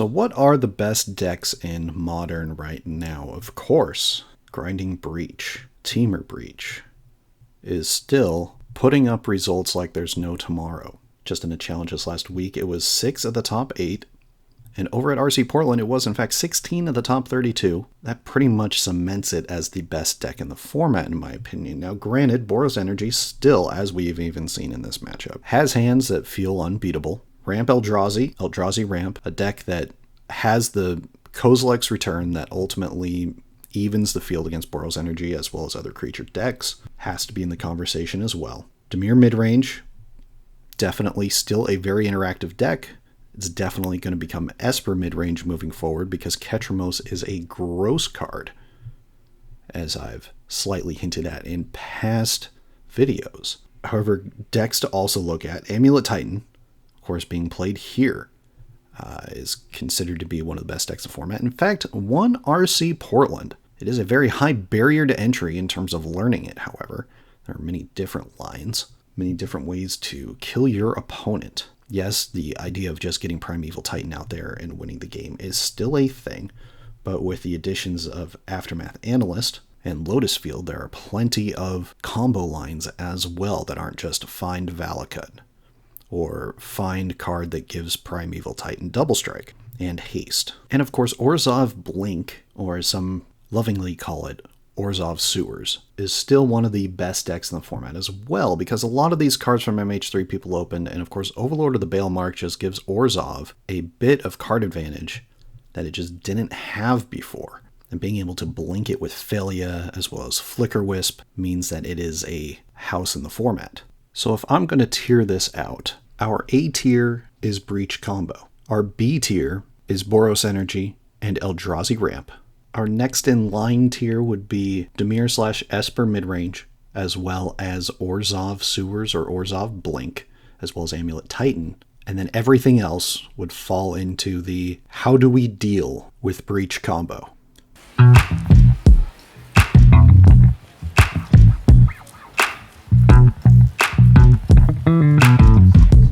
So what are the best decks in Modern right now? Of course, Grinding Breach, Teamer Breach is still putting up results like there's no tomorrow. Just in the challenges last week, it was 6 of the top 8. And over at RC Portland, it was in fact 16 of the top 32. That pretty much cements it as the best deck in the format, in my opinion. Now, granted, Boros Energy still, as we've even seen in this matchup, has hands that feel unbeatable. Ramp Eldrazi Ramp, a deck that has the Kozilek's Return that ultimately evens the field against Boros Energy as well as other creature decks, has to be in the conversation as well. Dimir Midrange, definitely still a very interactive deck. It's definitely going to become Esper midrange moving forward because Ketramos is a gross card, as I've slightly hinted at in past videos. However, decks to also look at, Amulet Titan, of course being played here, is considered to be one of the best decks in the format. In fact, one RC Portland. It is a very high barrier to entry in terms of learning it, however. There are many different lines, many different ways to kill your opponent. Yes, the idea of just getting Primeval Titan out there and winning the game is still a thing, but with the additions of Aftermath Analyst and Lotus Field, there are plenty of combo lines as well that aren't just find Valakut or find card that gives Primeval Titan Double Strike and Haste. And of course, Orzhov Blink, or as some lovingly call it, Orzhov Sewers, is still one of the best decks in the format as well, because a lot of these cards from MH3 people opened, and of course Overlord of the Baelmark just gives Orzhov a bit of card advantage that it just didn't have before. And being able to blink it with Thalia as well as Flicker Wisp means that it is a house in the format. So if I'm going to tier this out, our A tier is Breach Combo. Our B tier is Boros Energy and Eldrazi Ramp. Our next in line tier would be Dimir/Esper midrange, as well as Orzhov Sewers or Orzhov Blink, as well as Amulet Titan. And then everything else would fall into the how do we deal with Breach combo.